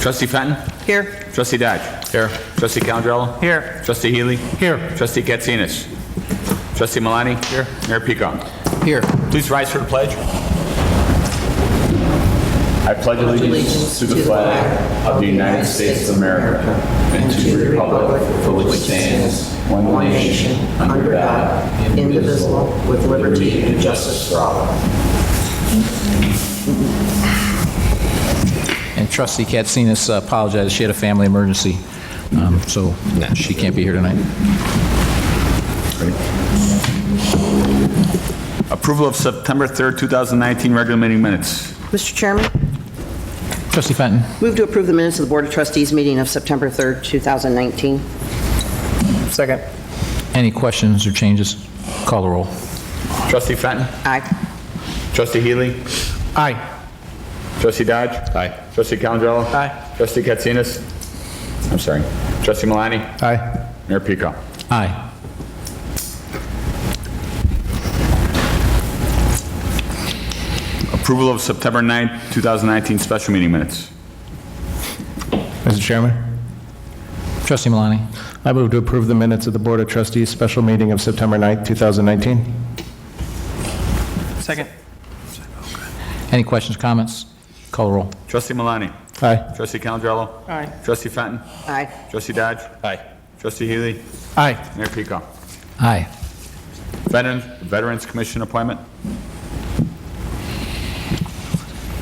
Trustee Fenton? Here. Trustee Dodge? Here. Trustee Calandrello? Here. Trustee Healy? Here. Trustee Katsinas? Trustee Malani? Here. Mayor Pico? Here. Please rise for the pledge. I pledge allegiance to the flag of the United States of America and to the republic for which it stands, one nation, under God, indivisible, with liberty and justice for all. And Trustee Katsinas apologizes. She had a family emergency, so she can't be here tonight. Approval of September 3rd, 2019 regular meeting minutes. Mr. Chairman, Trustee Fenton. move to approve the minutes of the Board of Trustees meeting of September 3rd, 2019. Second. Any questions or changes? Call the roll. Trustee Fenton? Aye. Trustee Healy? Aye. Trustee Dodge? Aye. Trustee Calandrello? Aye. Trustee Katsinas? I'm sorry. Trustee Malani? Aye. Mayor Pico? Aye. Approval of September 9th, 2019 special meeting minutes. Mr. Chairman, Trustee Malani. I move to approve the minutes of the Board of Trustees special meeting of September 9th, 2019. Second. Any questions, comments? Call the roll. Trustee Malani? Aye. Trustee Calandrello? Aye. Trustee Fenton? Aye. Trustee Dodge? Aye. Trustee Healy? Aye. Mayor Pico? Aye. Veterans Commission appointment.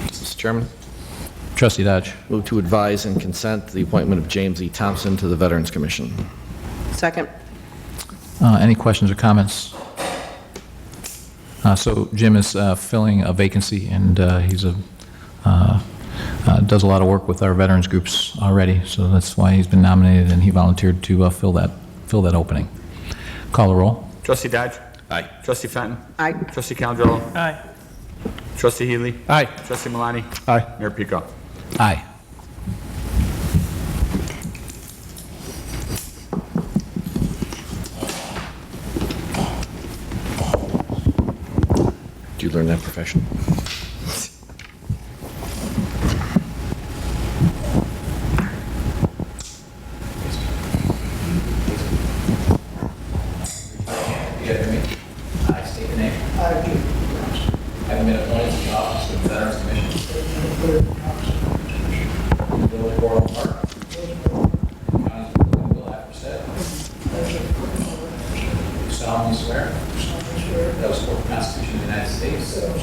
Mr. Chairman, Trustee Dodge. move to advise and consent the appointment of James E. Thompson to the Veterans Commission. Second. Any questions or comments? So Jim is filling a vacancy, and he's does a lot of work with our veterans groups already, so that's why he's been nominated, and he volunteered to fill that opening. Call the roll. Trustee Dodge? Aye. Trustee Fenton? Aye. Trustee Calandrello? Aye. Trustee Healy? Aye. Trustee Malani? Aye. Mayor Pico? Aye. Did you learn that profession? I state your name. Having been appointed to the office of the Veterans Commission. In the Village of Orland Park. County of Louisville, aforesaid. Do solemnly swear. That I will support the Constitution of the United States. And the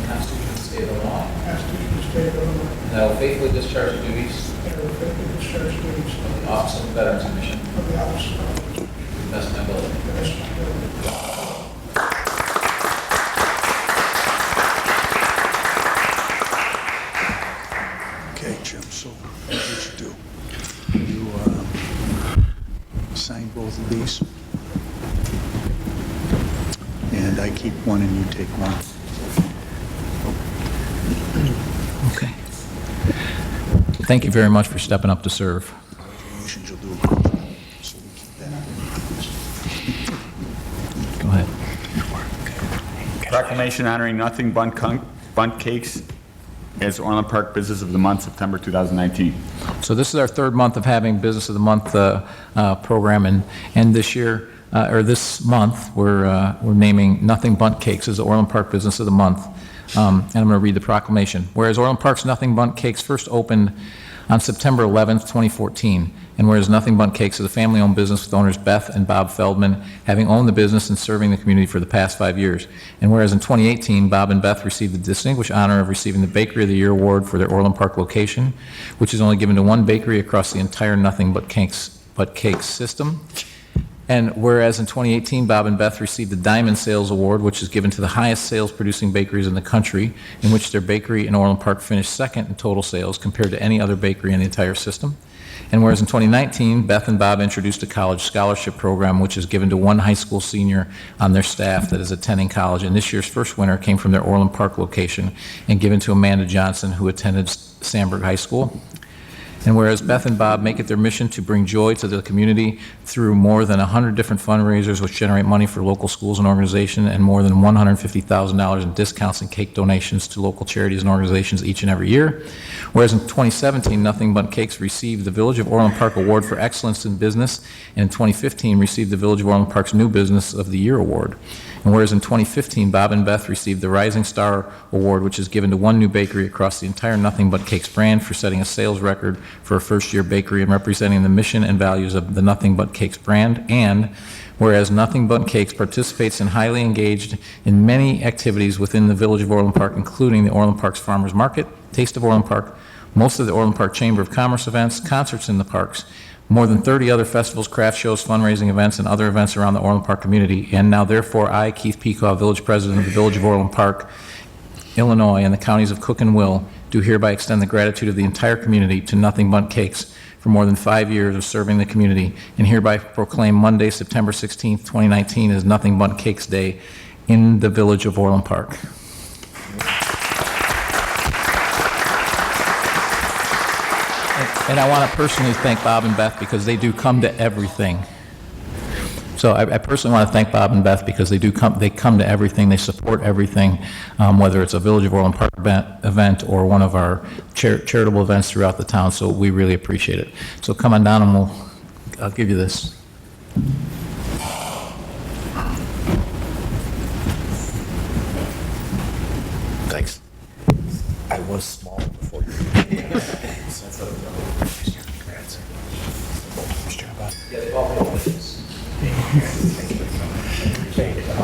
Constitution of the State of Illinois. And that I will faithfully discharge the duties of the office of the Veterans Commission. To the best of my ability. Okay, Jim, so here's what you do. You sign both of these. And I keep one and you take one. Okay. Thank you very much for stepping up to serve. Congratulations, you'll do a good job. So we keep that. Go ahead. Proclamation honoring Nothing Bundt Cakes as Orland Park Business of the Month, September 2019. So this is our third month of having Business of the Month program, and this year, or this month, we're naming Nothing Bundt Cakes as the Orland Park Business of the Month. And I'm going to read the proclamation. Whereas Orland Park's Nothing Bundt Cakes first opened on September 11th, 2014, and whereas Nothing Bundt Cakes is a family-owned business with owners Beth and Bob Feldman, having owned the business and serving the community for the past 5 years, and whereas in 2018, Bob and Beth received the distinguished honor of receiving the Bakery of the Year award for their Orland Park location, which is only given to one bakery across the entire Nothing But Cakes system. And whereas in 2018, Bob and Beth received the Diamond Sales Award, which is given to the highest sales-producing bakeries in the country, in which their bakery in Orland Park finished second in total sales compared to any other bakery in the entire system. And whereas in 2019, Beth and Bob introduced a college scholarship program, which is given to one high school senior on their staff that is attending college. And this year's first winner came from their Orland Park location and given to Amanda Johnson, who attended Sandburg High School. And whereas Beth and Bob make it their mission to bring joy to the community through more than 100 different fundraisers which generate money for local schools and organizations, and more than $150,000 in discounts and cake donations to local charities and organizations each and every year. Whereas in 2017, Nothing Bundt Cakes received the Village of Orland Park Award for Excellence in Business, and in 2015 received the Village of Orland Park's New Business of the Year Award. And whereas in 2015, Bob and Beth received the Rising Star Award, which is given to one new bakery across the entire Nothing Bundt Cakes brand for setting a sales record for a first-year bakery and representing the mission and values of the Nothing Bundt Cakes brand. And whereas Nothing Bundt Cakes participates and highly engaged in many activities within the Village of Orland Park, including the Orland Parks Farmers Market, Taste of Orland Park, most of the Orland Park Chamber of Commerce events, concerts in the parks, more than 30 other festivals, craft shows, fundraising events, and other events around the Orland Park community. And now, therefore, I, Keith Peacock, Village President of the Village of Orland Park, Illinois, and the counties of Cook and Will, do hereby extend the gratitude of the entire community to Nothing Bundt Cakes for more than 5 years of serving the community, and hereby proclaim Monday, September 16th, 2019, as Nothing Bundt Cakes Day in the Village of Orland Park. And I want to personally thank Bob and Beth because they do come to everything. So I personally want to thank Bob and Beth because they come to everything, they support everything, whether it's a Village of Orland Park event or one of our charitable events throughout the town, so we really appreciate it. So come on down and I'll give you this. Thanks. I was small before you.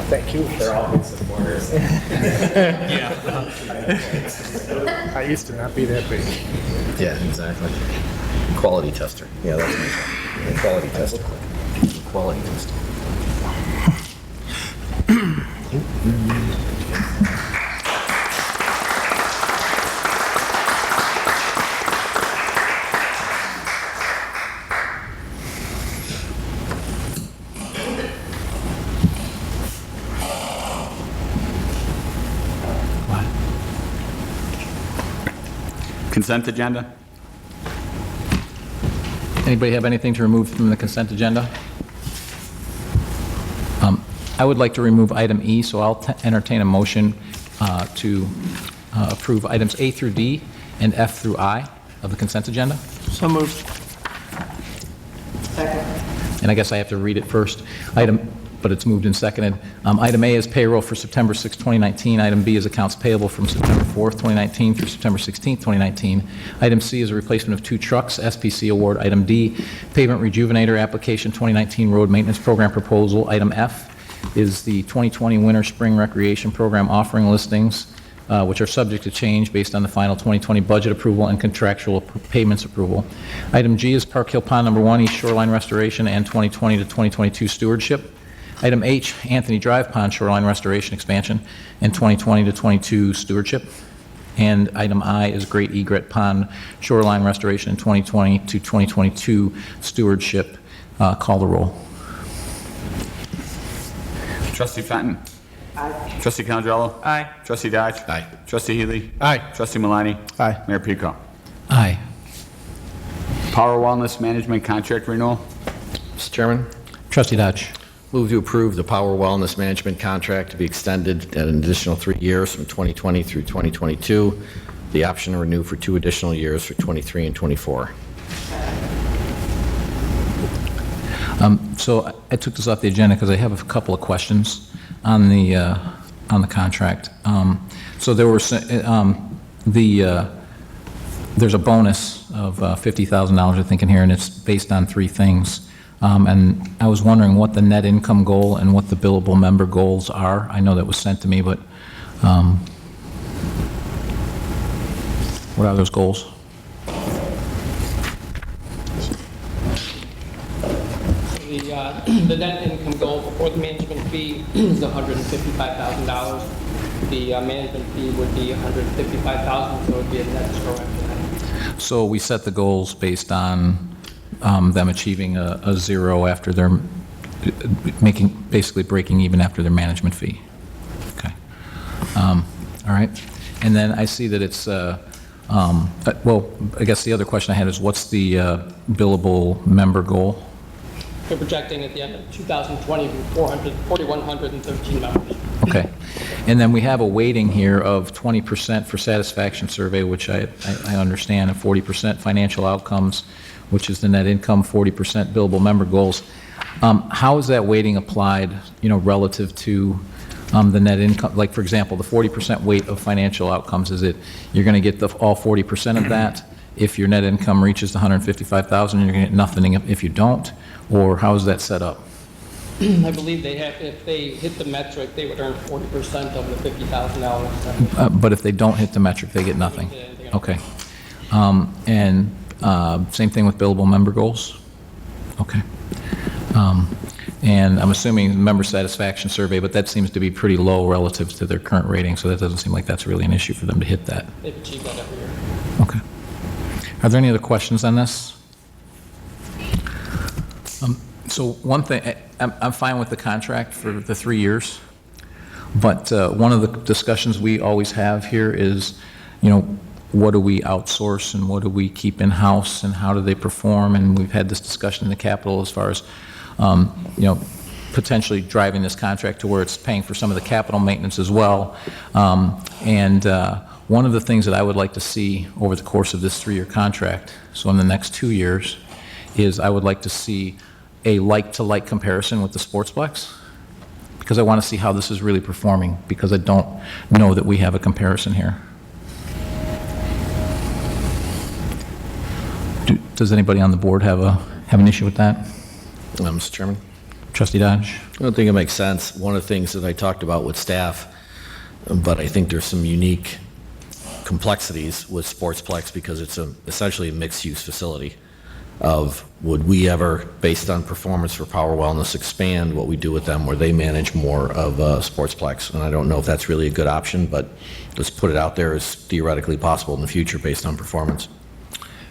Thank you. They're all good supporters. I used to not be that big. Yeah, exactly. Quality tester. Yeah, that's my job. Quality tester. Quality tester. Consent agenda? Anybody have anything to remove from the consent agenda? I would like to remove item E, so I'll entertain a motion to approve items A through D and F through I of the consent agenda. So moved. And I guess I have to read it first. But it's moved and seconded. Item A is payroll for September 6, 2019. Item B is accounts payable from September 4th, 2019 through September 16th, 2019. Item C is a replacement of 2 trucks, SPC award. Item D, pavement rejuvenator application 2019 road maintenance program proposal. Item F is the 2020 winter spring recreation program offering listings, which are subject to change based on the final 2020 budget approval and contractual payments approval. Item G is Park Hill Pond Number 1 East Shoreline Restoration and 2020 to 2022 stewardship. Item H, Anthony Drive Pond Shoreline Restoration Expansion and 2020 to 22 stewardship. And item I is Great Egret Pond Shoreline Restoration in 2020 to 2022 stewardship. Call the roll. Trustee Fenton? Aye. Trustee Canadrello? Aye. Trustee Dodge? Aye. Trustee Healy? Aye. Trustee Malani? Aye. Mayor Pico? Aye. Power Wellness Management Contract Renewal? Mr. Chairman, Trustee Dodge. move to approve the Power Wellness Management contract to be extended at an additional 3 years from 2020 through 2022. The option to renew for 2 additional years for 23 and 24. So I took this off the agenda because I have a couple of questions on the contract. So there were there's a bonus of $50,000, I think, in here, and it's based on 3 things. And I was wondering what the net income goal and what the billable member goals are. I know that was sent to me, but what are those goals? The net income goal before the management fee is $155,000. The management fee would be $155,000, so it would be a net zero after that. So we set the goals based on them achieving a zero after their, basically breaking even after their management fee. Okay. All right. And then I see that it's Well, I guess the other question I had is, what's the billable member goal? We're projecting at the end of 2020, 4,113 members. Okay. And then we have a weighting here of 20% for satisfaction survey, which I understand, and 40% financial outcomes, which is the net income, 40% billable member goals. How is that weighting applied, relative to the net income? Like, for example, the 40% weight of financial outcomes, is it you're going to get all 40% of that if your net income reaches the $155,000, you're going to get nothing if you don't? Or how is that set up? I believe if they hit the metric, they would earn 40% of the $50,000. But if they don't hit the metric, they get nothing? Okay. And same thing with billable member goals? Okay. And I'm assuming member satisfaction survey, but that seems to be pretty low relative to their current rating, so that doesn't seem like that's really an issue for them to hit that. They've achieved that every year. Okay. Are there any other questions on this? So one thing, I'm fine with the contract for the 3 years, but one of the discussions we always have here is, what do we outsource and what do we keep in-house and how do they perform? And we've had this discussion in the Capitol as far as, potentially driving this contract to where it's paying for some of the capital maintenance as well. And one of the things that I would like to see over the course of this 3-year contract, so in the next 2 years, is I would like to see a like-to-like comparison with the Sportsplex, because I want to see how this is really performing, because I don't know that we have a comparison here. Does anybody on the board have an issue with that? Mr. Chairman? Trustee Dodge? I don't think it makes sense. One of the things that I talked about with staff, but I think there's some unique complexities with Sportsplex because it's essentially a mixed-use facility. Would we ever, based on performance for Power Wellness, expand what we do with them where they manage more of Sportsplex? And I don't know if that's really a good option, but let's put it out there as theoretically possible in the future based on performance.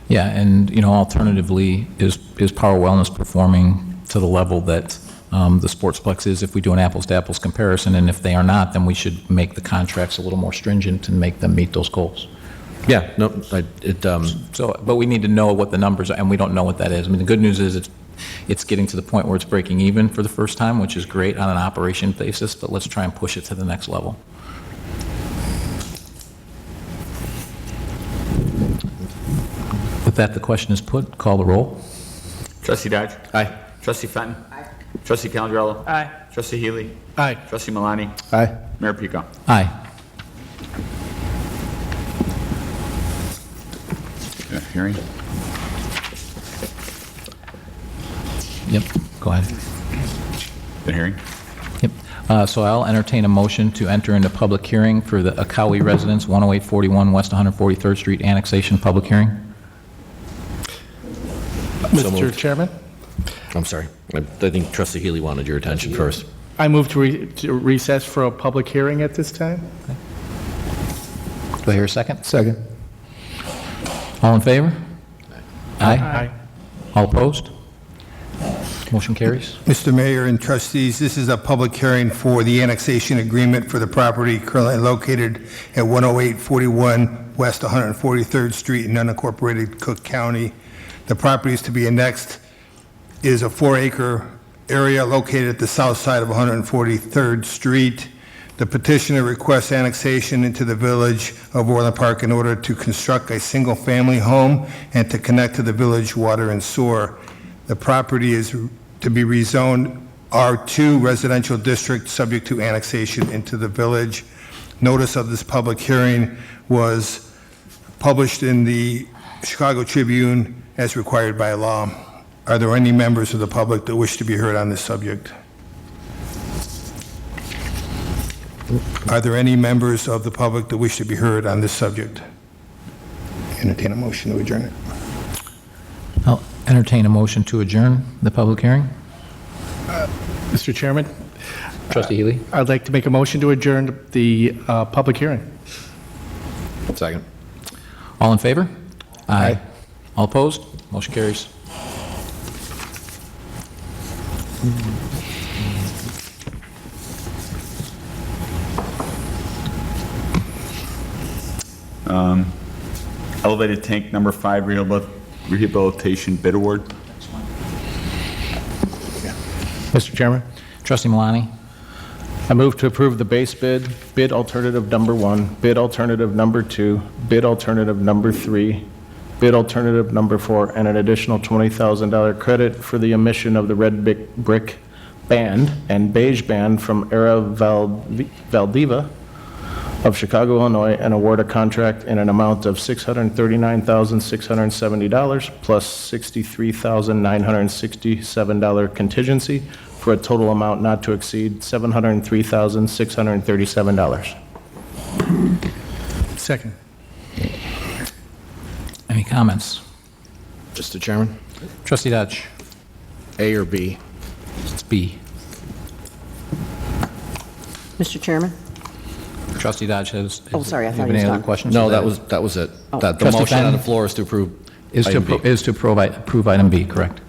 Yeah, and, alternatively, is Power Wellness performing to the level that the Sportsplex is if we do an apples-to-apples comparison? And if they are not, then we should make the contracts a little more stringent and make them meet those goals. Yeah, no, But we need to know what the numbers are, and we don't know what that is. I mean, the good news is it's getting to the point where it's breaking even for the first time, which is great on an operation basis, but let's try and push it to the next level. With that, the question is put. Call the roll. Trustee Dodge? Aye. Trustee Fenton? Aye. Trustee Calandrello? Aye. Trustee Healy? Aye. Trustee Malani? Aye. Mayor Pico? Aye. Hearing? Yep, go ahead. The hearing? Yep. So I'll entertain a motion to enter into public hearing for the Akawi Residence, 10841 West 143rd Street annexation public hearing. Mr. Chairman, I'm sorry. I think Trustee Healy wanted your attention first. I move to recess for a public hearing at this time. Do I hear a second? Second. All in favor? Aye. Aye. All opposed? Motion carries. Mr. Mayor and trustees, this is a public hearing for the annexation agreement for the property currently located at 10841 West 143rd Street in unincorporated Cook County. The property is to be annexed is a 4-acre area located at the south side of 143rd Street. The petitioner requests annexation into the village of Orland Park in order to construct a single-family home and to connect to the village water and sewer. The property is to be rezoned R2 residential district subject to annexation into the village. Notice of this public hearing was published in the Chicago Tribune as required by law. Are there any members of the public that wish to be heard on this subject? Are there any members of the public that wish to be heard on this subject? Entertain a motion to adjourn it. I'll entertain a motion to adjourn the public hearing. Mr. Chairman, Trustee Healy? I'd like to make a motion to adjourn the public hearing. Second. All in favor? Aye. All opposed? Motion carries. elevated tank number 5 rehabilitation bid award. Mr. Chairman, Trustee Malani? I move to approve the base bid, bid alternative number 1, bid alternative number 2, bid alternative number 3, bid alternative number 4, and an additional $20,000 credit for the emission of the red brick band and beige band from Era Valdiva of Chicago, Illinois, and award a contract in an amount of $639,670 plus $63,967 contingency for a total amount not to exceed $703,637. Second. Any comments? Mr. Chairman, Trustee Dodge? A or B? It's B. Mr. Chairman? Trustee Dodge has... Oh, sorry, I thought he Any was other done. questions? No, Or that was it. Oh. The Trustee motion on Fenton? the floor is to approve Is item B. to approve item B, correct?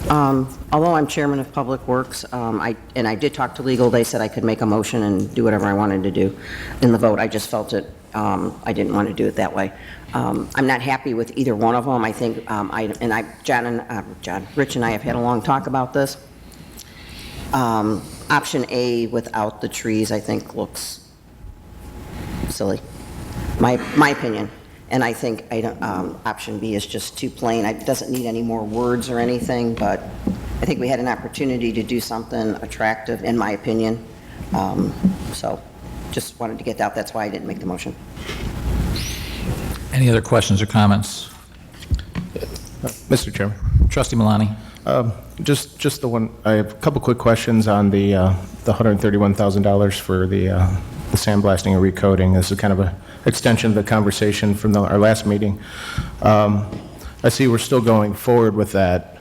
Although I'm chairman of Public Works, I did talk to legal, they said I could make a motion and do whatever I wanted to do in the vote. I just felt it, I didn't want to do it that way. I'm not happy with either one of them. I think, Rich and I have had a long talk about this. Option A without the trees, I think, looks silly, my opinion. And I think option B is just too plain. It doesn't need any more words or anything, but I think we had an opportunity to do something attractive, in my opinion. So just wanted to get that out. That's why I didn't make the motion. Any other questions or comments? Mr. Chairman. Trustee Malani? Just the one, I have a couple quick questions on the $131,000 for the sandblasting and recoating. This is kind of an extension of the conversation from our last meeting. I see we're still going forward with that.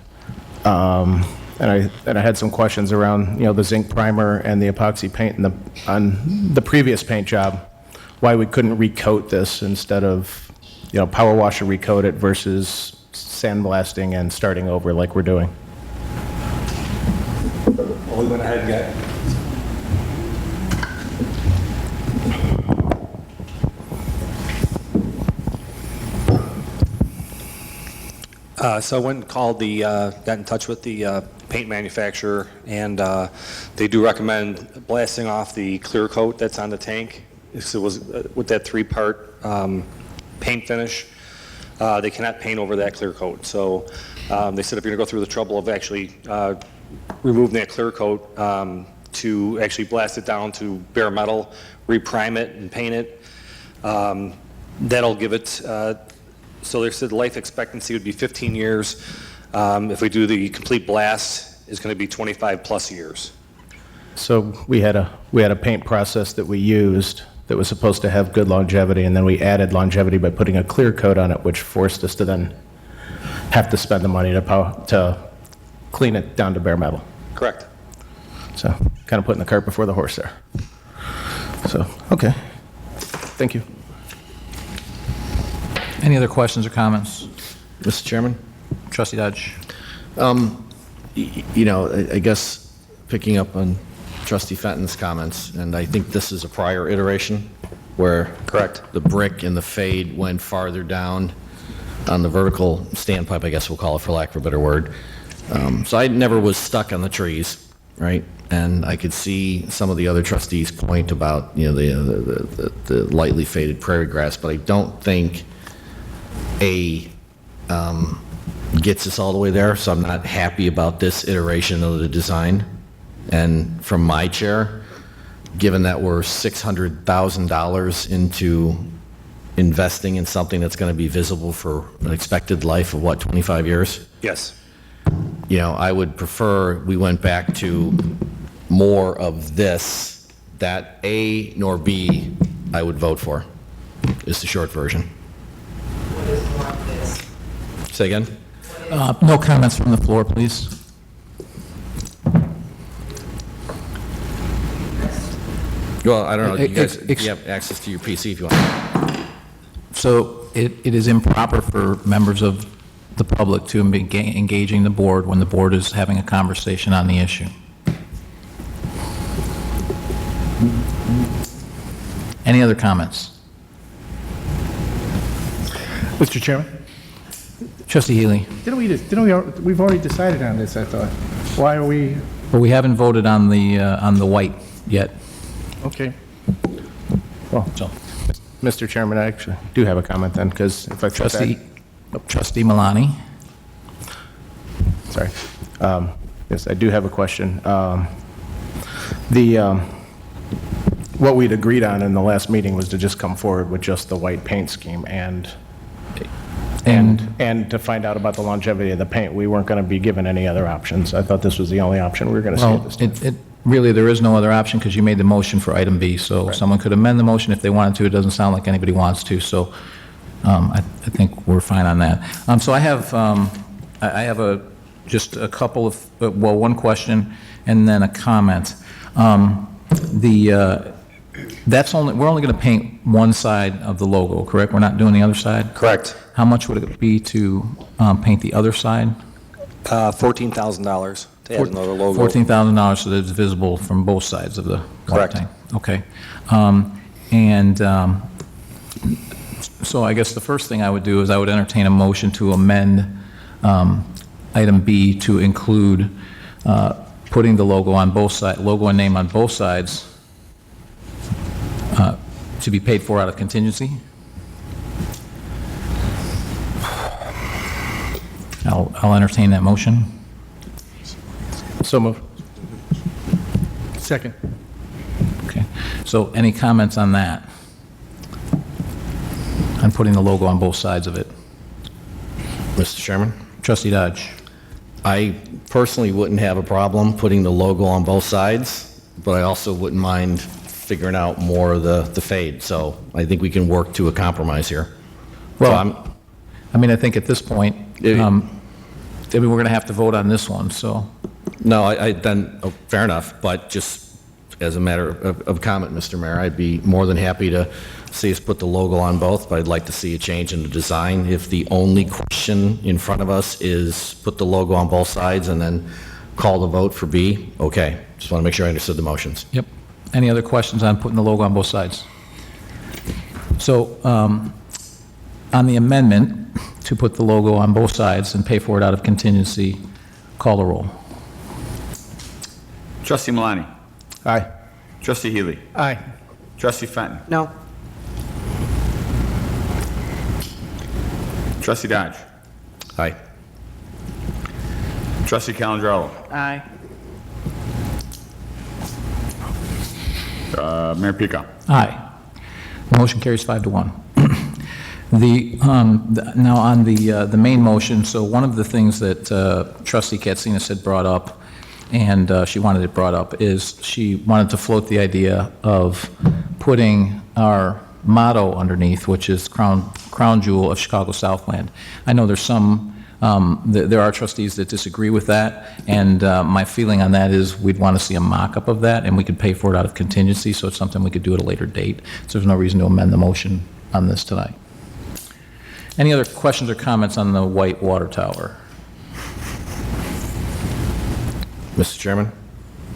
And I had some questions around, the zinc primer and the epoxy paint on the previous paint job, why we couldn't recoat this instead of, power wash or recoat it versus sandblasting and starting over like we're doing. Well, we went ahead and so I went and got in touch with the paint manufacturer, and they do recommend blasting off the clear coat that's on the tank. It was with that 3-part paint finish. They cannot paint over that clear coat. So they said if you're going to go through the trouble of actually removing that clear coat, to actually blast it down to bare metal, reprime it and paint it, that'll give it, so they said life expectancy would be 15 years. If we do the complete blast, it's going to be 25 plus years. So we had a paint process that we used that was supposed to have good longevity, and then we added longevity by putting a clear coat on it, which forced us to then have to spend the money to clean it down to bare metal. Correct. So kind of putting the cart before the horse there. So, okay. Thank you. Any other questions or comments? Mr. Chairman? Trustee Dodge? I guess picking up on Trustee Fenton's comments, and I think this is a prior iteration where Correct. the brick and the fade went farther down on the vertical standpipe, I guess we'll call it for lack of a better word. So I never was stuck on the trees, right? And I could see some of the other trustees' point about, the lightly faded prairie grass, but I don't think A gets us all the way there, so I'm not happy about this iteration of the design. And from my chair, given that we're $600,000 into investing in something that's going to be visible for an expected life of, 25 years? Yes. I would prefer we went back to more of this, that A nor B I would vote for, is the short version. What is more of this? Say again? No comments from the floor, please. Well, I don't know. You guys Ex- you have access to your PC if you want. So it is improper for members of the public to be engaging the board when the board is having a conversation on the issue. Any other comments? Mr. Chairman? Trustee Healy? We've already decided on this, I thought. Why are we, But we haven't voted on the white yet. okay. Well, So, Mr. Chairman, I actually do have a comment then, because if I thought Trustee Malani? Sorry. Yes, I do have a question. What we'd agreed on in the last meeting was to just come forward with just the white paint scheme and to find out about the longevity of the paint. We weren't going to be given any other options. I thought this was the only option we were going to see at Well, this time. really, there is no other option because you made the motion for item B, so someone could amend the motion if they wanted to. It doesn't sound like anybody wants to, so I think we're fine on that. So I have just a couple of, one question and then a comment. We're only going to paint one side of the logo, correct? We're not doing the other side? Correct. How much would it be to paint the other side? $14,000 to add another logo. $14,000 so that it's visible from both sides of the white Correct. tank. Okay. So I guess the first thing I would do is I would entertain a motion to amend item B to include putting the logo on both sides, logo and name on both sides, to be paid for out of contingency. I'll entertain that motion. So moved. Second. Okay. So any comments on that? On putting the logo on both sides of it? Mr. Chairman? Trustee Dodge? I personally wouldn't have a problem putting the logo on both sides, but I also wouldn't mind figuring out more of the fade. So I think we can work to a compromise here. Well, I think at this point, we're going to have to vote on this one, so. No, fair enough, but just as a matter of comment, Mr. Mayor, I'd be more than happy to see us put the logo on both, but I'd like to see a change in the design. If the only question in front of us is put the logo on both sides and then call the vote for B, okay. Just want to make sure I understood the motions. Yep. Any other questions on putting the logo on both sides? So, on the amendment to put the logo on both sides and pay for it out of contingency, call the roll. Trustee Malani. Aye. Trustee Healy. Aye. Trustee Fenton. No. Trustee Dodge. Aye. Trustee Calandrello. Aye. Mayor Pico. Aye. The motion carries 5-1. Now on the main motion, so one of the things that Trustee Katsinas had brought up, and she wanted it brought up, is she wanted to float the idea of putting our motto underneath, which is Crown Jewel of Chicago Southland. I know there's some, there are trustees that disagree with that, and my feeling on that is we'd want to see a mock-up of that, and we could pay for it out of contingency, so it's something we could do at a later date. So there's no reason to amend the motion on this tonight. Any other questions or comments on the white water tower? Mr. Chairman?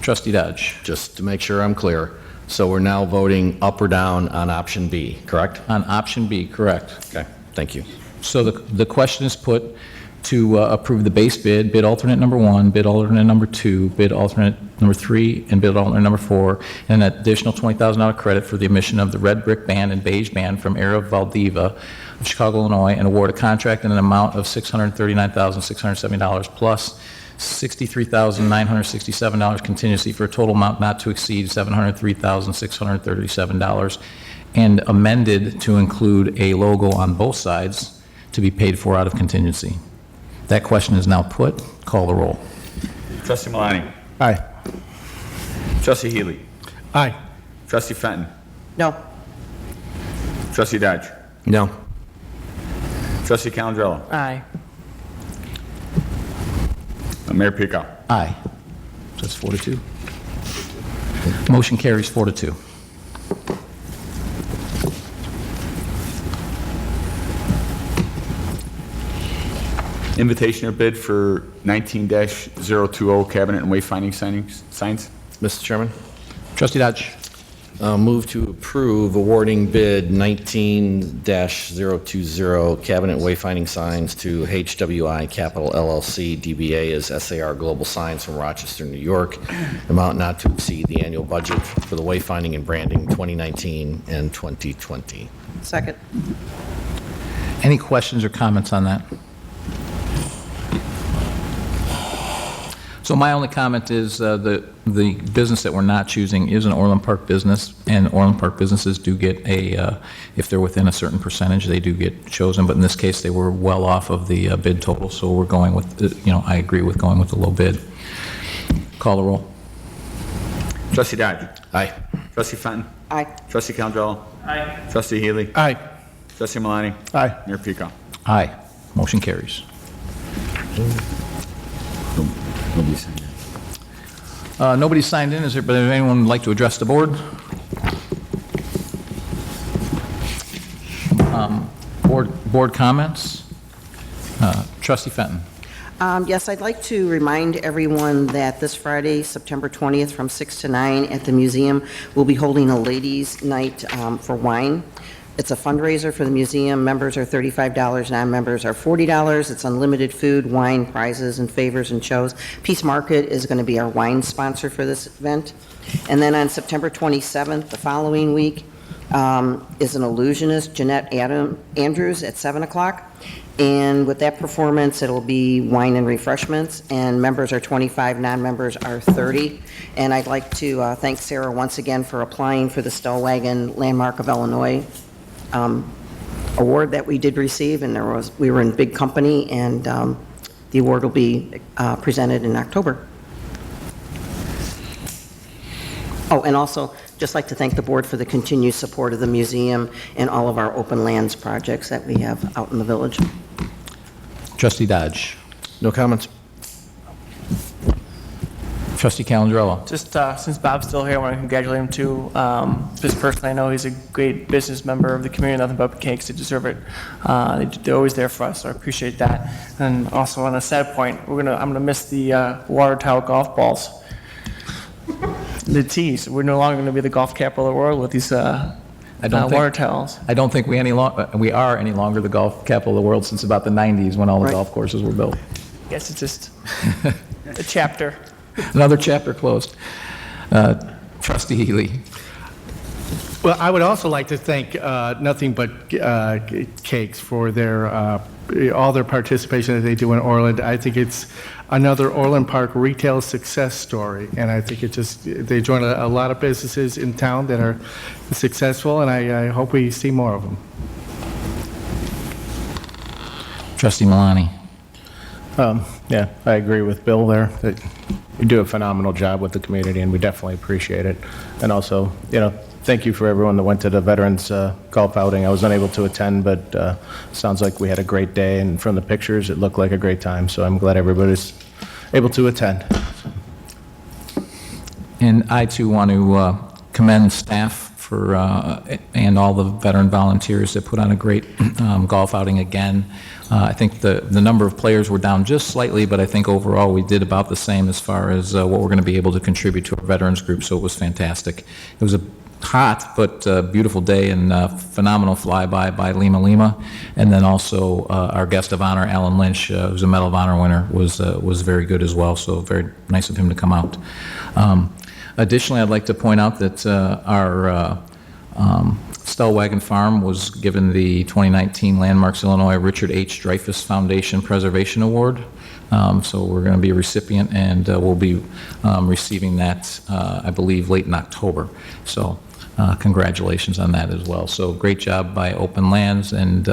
Trustee Dodge? Just to make sure I'm clear, so we're now voting up or down on option B, correct? On option B, correct. Okay, thank you. So the question is put to approve the base bid, bid alternate number 1, bid alternate number 2, bid alternate number 3, and bid alternate number 4, and an additional $20,000 credit for the emission of the red brick band and beige band from Era Valdiva of Chicago, Illinois, and award a contract in an amount of $639,670 plus $63,967 contingency for a total amount not to exceed $703,637, and amended to include a logo on both sides to be paid for out of contingency. That question is now put. Call the roll. Trustee Malani. Aye. Trustee Healy. Aye. Trustee Fenton. No. Trustee Dodge. No. Trustee Calandrello. Aye. Mayor Pico. Aye. So that's 4-2. Motion carries 4-2. Invitation or bid for 19-020 cabinet and wayfinding signs. Mr. Chairman? Trustee Dodge? Move to approve awarding bid 19-020 cabinet wayfinding signs to HWI Capital LLC, DBA as SAR Global Signs from Rochester, New York. Amount not to exceed the annual budget for the wayfinding and branding 2019 and 2020. Second. Any questions or comments on that? So my only comment is the business that we're not choosing is an Orland Park business, and Orland Park businesses do get a, if they're within a certain percentage, they do get chosen, but in this case, they were well off of the bid total, so we're going with, I agree with going with the low bid. Call the roll. Trustee Dodge. Aye. Trustee Fenton. Aye. Trustee Calgendro. Aye. Trustee Healy. Aye. Trustee Malani. Aye. Mayor Pico. Aye. Motion carries. Nobody signed it. Nobody signed in. Is there, but does anyone would like to address the board? Board comments? Trustee Fenton. Yes, I'd like to remind everyone that this Friday, September 20th, from 6 to 9 at the museum, we'll be holding a ladies' night for wine. It's a fundraiser for the museum. Members are $35, non-members are $40. It's unlimited food, wine, prizes, and favors and shows. Peace Market is going to be our wine sponsor for this event. And then on September 27th, the following week, is an illusionist, Jeanette Andrews, at 7 o'clock. And with that performance, it'll be wine and refreshments, and members are 25, non-members are 30. And I'd like to thank Sarah once again for applying for the Stellwagen Landmark of Illinois award that we did receive, and we were in big company, and the award will be presented in October. Oh, and also, just like to thank the board for the continued support of the museum and all of our open lands projects that we have out in the village. Trustee Dodge. No comments. Trustee Calendrello. Just since Bob's still here, I want to congratulate him too. Just personally, I know he's a great business member of the community. Nothing but cakes. They deserve it. They're always there for us, so I appreciate that. And also on a sad point, I'm gonna miss the water tower golf balls. The tees. We're no longer going to be the golf capital of the world with these water towels. I don't think we are any longer the golf capital of the world since about the 90s when all the golf courses were built. I guess it's just a chapter. Another chapter closed. Trustee Healy. Well, I would also like to thank Nothing But Cakes for all their participation that they do in Orland. I think it's another Orland Park retail success story, and I think they join a lot of businesses in town that are successful, and I hope we see more of them. Trustee Malani. Yeah, I agree with Bill there, that you do a phenomenal job with the community, and we definitely appreciate it. And also, thank you for everyone that went to the Veterans Golf outing. I was unable to attend, but sounds like we had a great day, and from the pictures, it looked like a great time, so I'm glad everybody's able to attend. And I, too, want to commend staff for and all the veteran volunteers that put on a great golf outing again. I think the number of players were down just slightly, but I think overall we did about the same as far as what we're going to be able to contribute to our veterans group, so it was fantastic. It was a hot but beautiful day, and phenomenal flyby by Lima, and then also our guest of honor, Alan Lynch, who's a Medal of Honor winner, was very good as well, so very nice of him to come out. Additionally, I'd like to point out that our Stellwagen Farm was given the 2019 Landmarks Illinois Richard H. Dreyfuss Foundation Preservation Award. So we're going to be a recipient, and we'll be receiving that, I believe, late in October. So congratulations on that as well. So great job by Open Lands and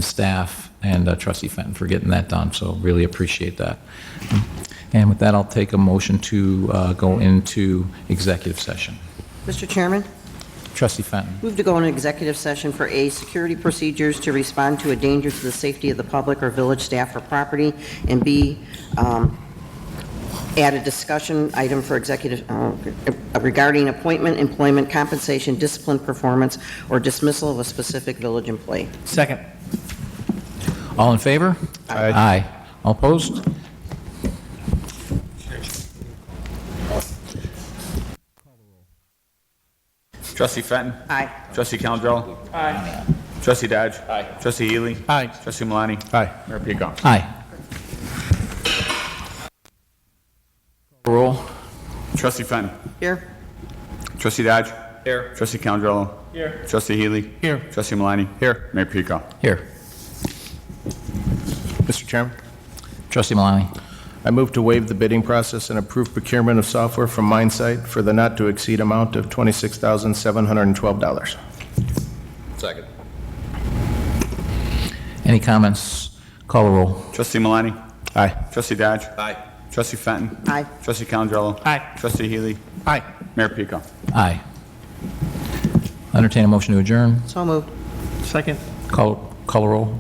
staff and Trustee Fenton for getting that done. So really appreciate that. And with that, I'll take a motion to go into executive session. Mr. Chairman? Trustee Fenton. Move to go into executive session for A, security procedures to respond to a danger to the safety of the public or village staff or property, and B, add a discussion item for executive regarding appointment, employment, compensation, discipline, performance, or dismissal of a specific village employee. Second. All in favor? Aye. Aye. All opposed? Trustee Fenton. Aye. Trustee Calandrello. Aye. Trustee Dodge. Trustee Healy. Aye. Trustee Malani. Aye. Mayor Pico. Aye. Roll. Trustee Fenton. Here? Trustee Dodge. Here. Trustee Calandrello. Here. Trustee Healy. Here. Trustee Malani. Here. Mayor Pico. Here. Mr. Chairman, Trustee Malani. I move to waive the bidding process and approve procurement of software from MindSight for the not-to-exceed amount of $26,712. Second. Any comments? Call the roll. Trustee Malani. Aye. Trustee Dodge. Aye. Trustee Fenton. Aye. Trustee Calandrello. Aye. Trustee Healy. Aye. Mayor Pico. Aye. Entertain a motion to adjourn. So moved. Second. Call the roll.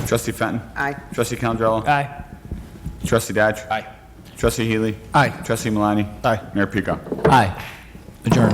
Trustee Fenton. Aye. Trustee Calandrello. Aye. Trustee Dodge. Aye. Trustee Healy. Aye. Trustee Malani. Aye. Mayor Pico. Aye. Adjourn.